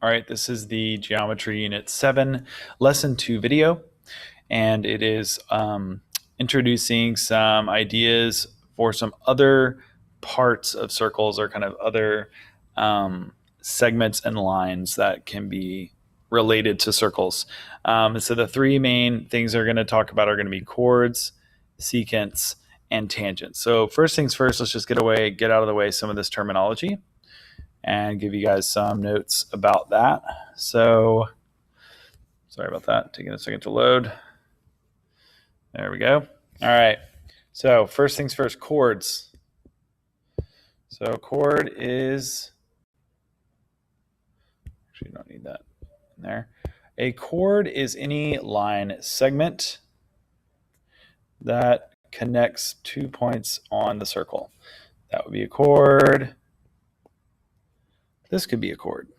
All right, this is the Geometry Unit 7 Lesson 2 video, and it is introducing some ideas for some other parts of circles or kind of other segments and lines that can be related to circles. So the three main things they're going to talk about are going to be chords, secants, and tangents. So first things first, let's just get out of the way some of this terminology and give you guys some notes about that. So sorry about that, taking a second to load. There we go. All right, so first things first, chords. So chord is, actually don't need that in there. A chord is any line segment that connects 2 points on the circle. That would be a chord. This could be a chord.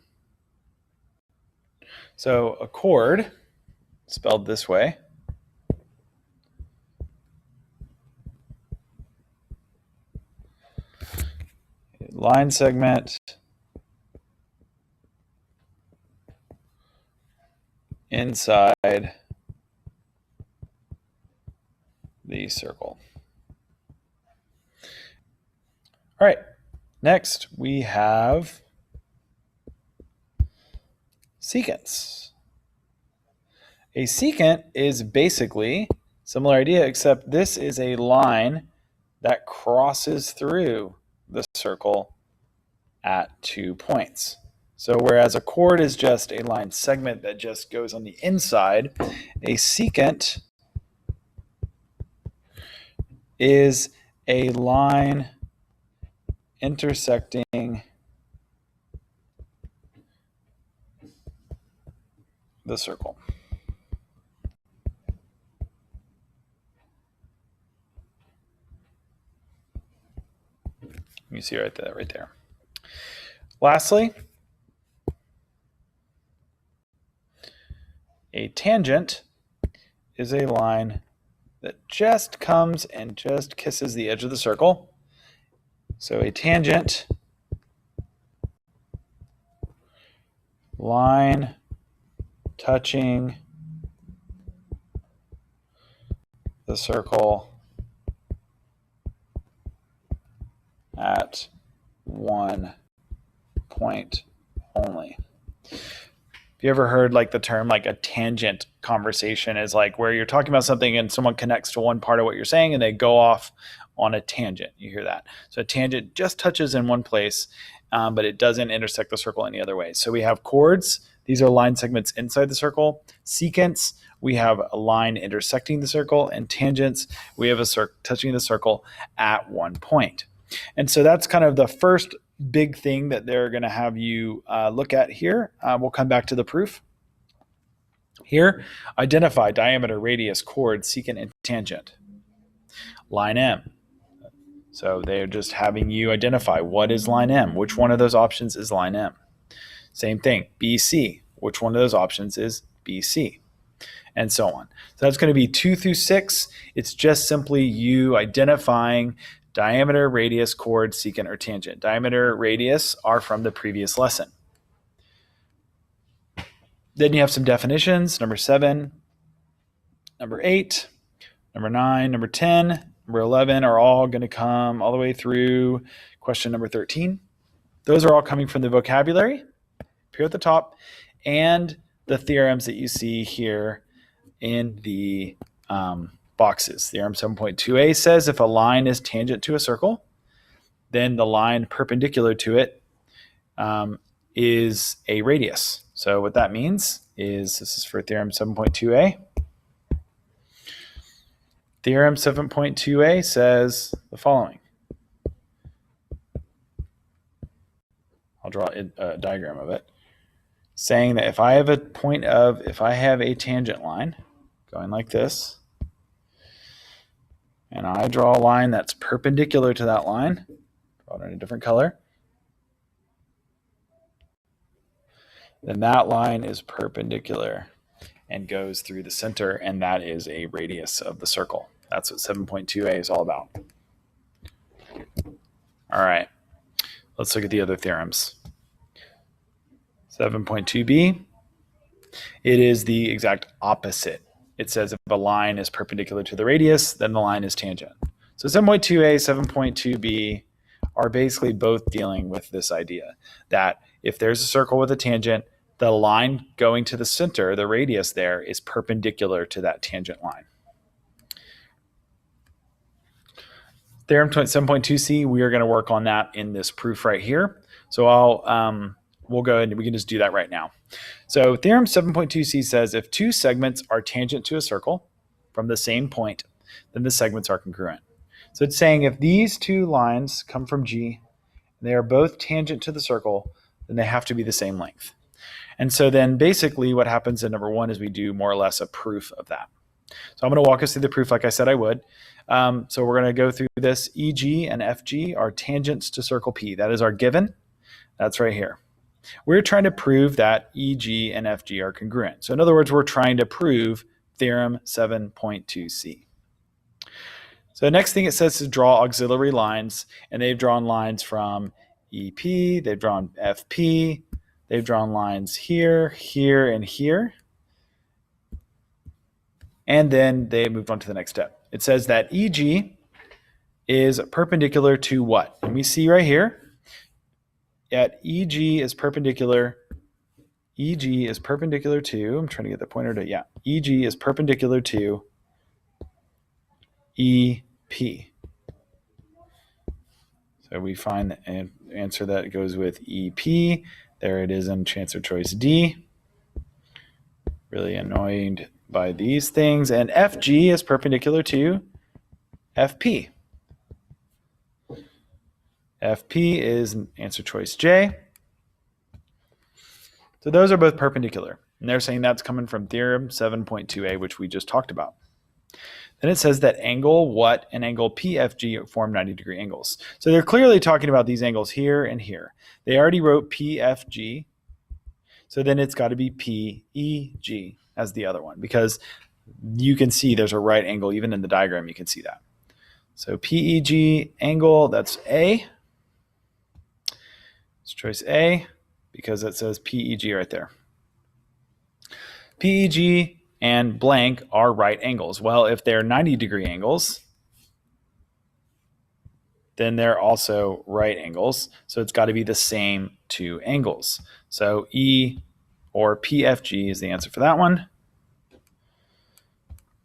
So a chord, spelled this way, line segment inside the circle. All right, next we have secants. A secant is basically similar idea, except this is a line that crosses through the circle at 2 points. So whereas a chord is just a line segment that just goes on the inside, a secant is a line intersecting the circle. You see right there. Lastly, a tangent is a line that just comes and just kisses the edge of the circle. So a tangent, line touching the circle at 1 point only. Have you ever heard like the term like a tangent conversation is like where you're talking about something and someone connects to one part of what you're saying and they go off on a tangent? You hear that. So a tangent just touches in one place, but it doesn't intersect the circle any other way. So we have chords. These are line segments inside the circle. Secants, we have a line intersecting the circle, and tangents, we have a touching the circle at 1 point. And so that's kind of the first big thing that they're going to have you look at here. We'll come back to the proof. Here, identify diameter, radius, chord, secant, and tangent. Line M. So they're just having you identify what is line M. Which one of those options is line M? Same thing, BC. Which one of those options is BC? And so on. So that's going to be 2 through 6. It's just simply you identifying diameter, radius, chord, secant, or tangent. Diameter, radius are from the previous lesson. Then you have some definitions. Number 7, number 8, number 9, number 10, number 11 are all going to come all the way through question number 13. Those are all coming from the vocabulary here at the top and the theorems that you see here in the boxes. Theorem 7.2a says if a line is tangent to a circle, then the line perpendicular to it is a radius. So what that means is, this is for theorem 7.2a. Theorem 7.2a says the following. I'll draw a diagram of it, saying that if I have a tangent line going like this, and I draw a line that's perpendicular to that line, draw it in a different color, then that line is perpendicular and goes through the center, and that is a radius of the circle. That's what 7.2a is all about. All right, let's look at the other theorems. 7.2b, it is the exact opposite. It says if a line is perpendicular to the radius, then the line is tangent. So 7.2a, 7.2b are basically both dealing with this idea that if there's a circle with a tangent, the line going to the center, the radius there, is perpendicular to that tangent line. Theorem 7.2c, we are going to work on that in this proof right here. So we'll go ahead and we can just do that right now. So theorem 7.2c says if two segments are tangent to a circle from the same point, then the segments are congruent. So it's saying if these two lines come from G, and they are both tangent to the circle, then they have to be the same length. And so then basically what happens in number one is we do more or less a proof of that. So I'm going to walk us through the proof like I said I would. So we're going to go through this. EG and FG are tangents to circle P. That is our given. That's right here. We're trying to prove that EG and FG are congruent. So in other words, we're trying to prove theorem 7.2c. So the next thing it says to draw auxiliary lines, and they've drawn lines from EP, they've drawn FP, they've drawn lines here, here, and here. And then they moved on to the next step. It says that EG is perpendicular to what? And we see right here that EG is perpendicular to, I'm trying to get the pointer to, EG is perpendicular to EP. So we find an answer that goes with EP. There it is in answer choice D. Really annoyed by these things. And FG is perpendicular to FP. FP is answer choice J. So those are both perpendicular. And they're saying that's coming from theorem 7.2a, which we just talked about. Then it says that angle what and angle PFG form 90-degree angles. So they're clearly talking about these angles here and here. They already wrote PFG. So then it's got to be PEG as the other one, because you can see there's a right angle. Even in the diagram, you can see that. So PEG angle, that's A. It's choice A because it says PEG right there. PEG and blank are right angles. Well, if they're 90-degree angles, then they're also right angles. So it's got to be the same two angles. So E or PFG is the answer for that one.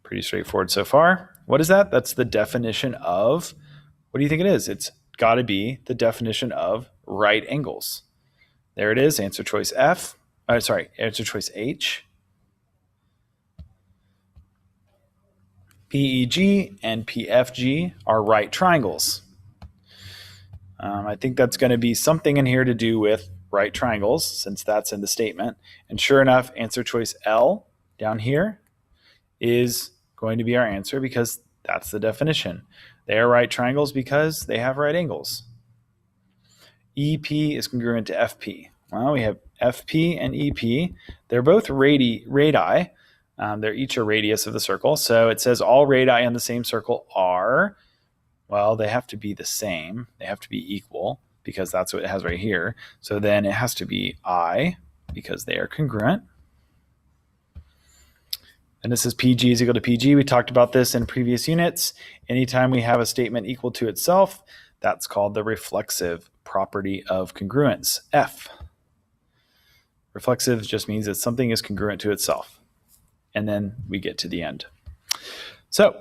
Pretty straightforward so far. What is that? That's the definition of, what do you think it is? It's got to be the definition of right angles. There it is, answer choice F. Answer choice H. PEG and PFG are right triangles. I think that's going to be something in here to do with right triangles, since that's in the statement. And sure enough, answer choice L down here is going to be our answer, because that's the definition. They are right triangles because they have right angles. EP is congruent to FP. Well, we have FP and EP. They're both radii. They're each a radius of the circle. So it says all radii on the same circle are, well, they have to be the same. They have to be equal, because that's what it has right here. So then it has to be I, because they are congruent. And this is PG is equal to PG. We talked about this in previous units. Anytime we have a statement equal to itself, that's called the reflexive property of congruence, F. Reflexive just means that something is congruent to itself. And then we get to the end. So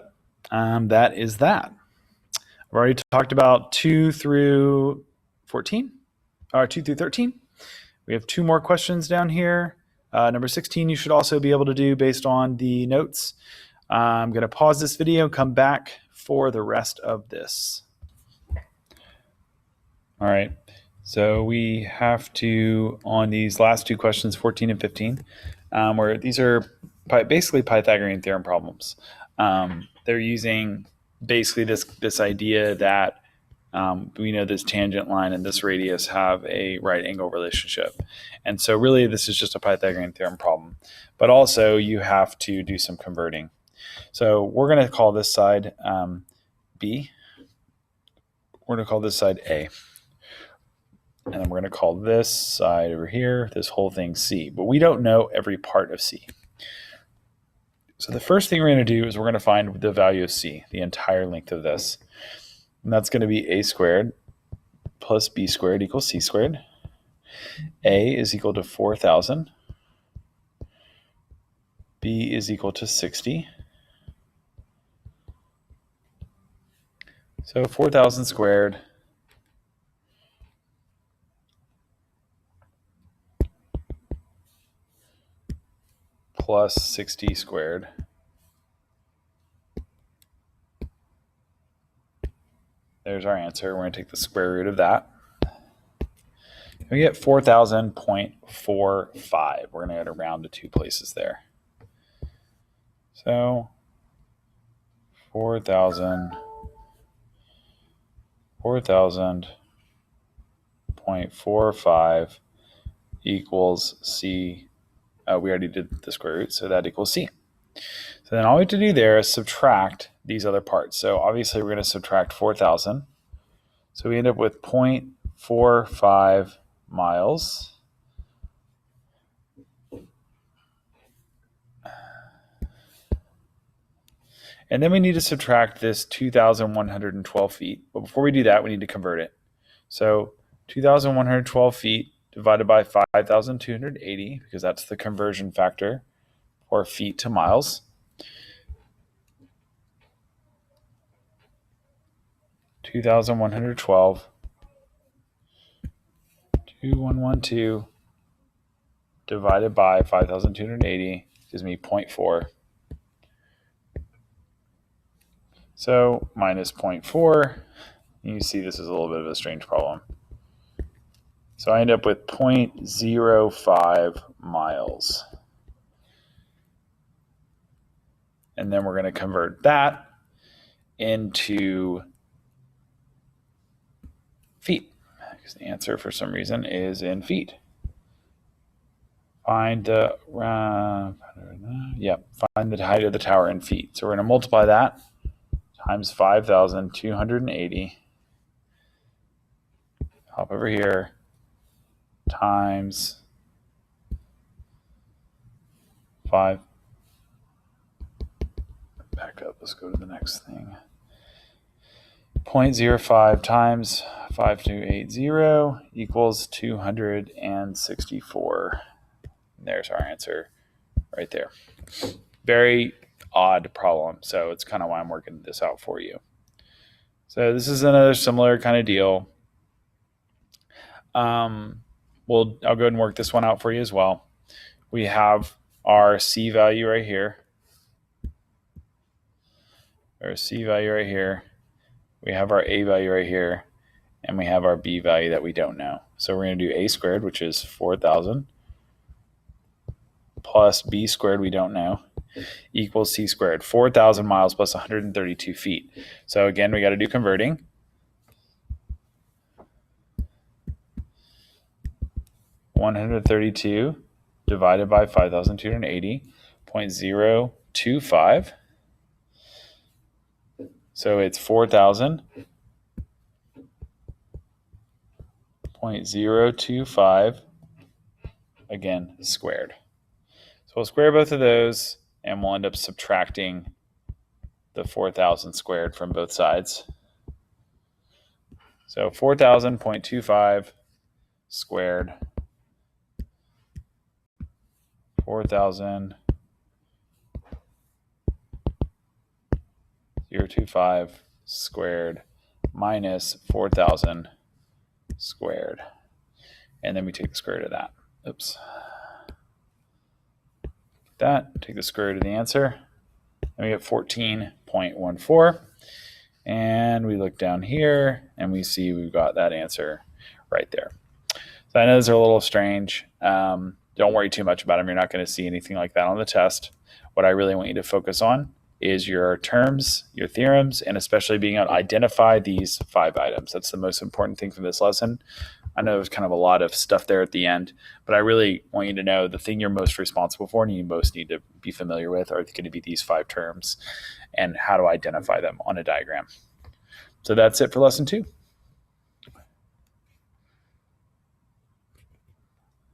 that is that. I've already talked about 2 through 14, or 2 through 13. We have 2 more questions down here. Number 16 you should also be able to do based on the notes. I'm going to pause this video and come back for the rest of this. All right, so we have to, on these last 2 questions, 14 and 15, where these are basically Pythagorean theorem problems. They're using basically this idea that we know this tangent line and this radius have a right angle relationship. And so really this is just a Pythagorean theorem problem. But also you have to do some converting. So we're going to call this side B. We're going to call this side A. And then we're going to call this side over here, this whole thing C. But we don't know every part of C. So the first thing we're going to do is we're going to find the value of C, the entire length of this. And that's going to be A squared plus B squared equals C squared. A is equal to 4,000. B is equal to 60. So 4,000 squared plus 60 squared there's our answer. We're going to take the square root of that. We get 4,000.45. We're going to add a round to two places there. So 4,000.45 equals C. We already did the square root, so that equals C. So then all we have to do there is subtract these other parts. So obviously we're going to subtract 4,000. So we end up with 0.45 miles. And then we need to subtract this 2,112 feet. But before we do that, we need to convert it. So 2,112 feet divided by 5,280, because that's the conversion factor for feet to miles. 2,112, 2,112 divided by 5,280 gives me 0.4. So minus 0.4, you see this is a little bit of a strange problem. So I end up with 0.05 miles. And then we're going to convert that into feet, because the answer for some reason is in feet. Find the height of the tower in feet. So we're going to multiply that times 5,280. Hop over here, times 5. Back up, let's go to the next thing. 0.05 times 5,280 equals 264. And there's our answer right there. Very odd problem, so it's kind of why I'm working this out for you. So this is another similar kind of deal. I'll go ahead and work this one out for you as well. We have our C value right here. Our C value right here. We have our A value right here. And we have our B value that we don't know. So we're going to do A squared, which is 4,000, plus B squared, we don't know, equals C squared. 4,000 miles plus 132 feet. So again, we got to do converting. $132 divided by 5,280, 0.025. So it's 4,000.025, again, squared. So we'll square both of those, and we'll end up subtracting the 4,000 squared from both sides. So 4,000.25 squared, 4,000.025 squared minus 4,000 squared. And then we take the square root of that. Oops. That, take the square root of the answer, and we get 14.14. And we look down here, and we see we've got that answer right there. So I know those are a little strange. Don't worry too much about them. You're not going to see anything like that on the test. What I really want you to focus on is your terms, your theorems, and especially being able to identify these 5 items. That's the most important thing for this lesson. I know there's kind of a lot of stuff there at the end, but I really want you to know the thing you're most responsible for and you most need to be familiar with are going to be these 5 terms and how to identify them on a diagram. So that's it for lesson 2.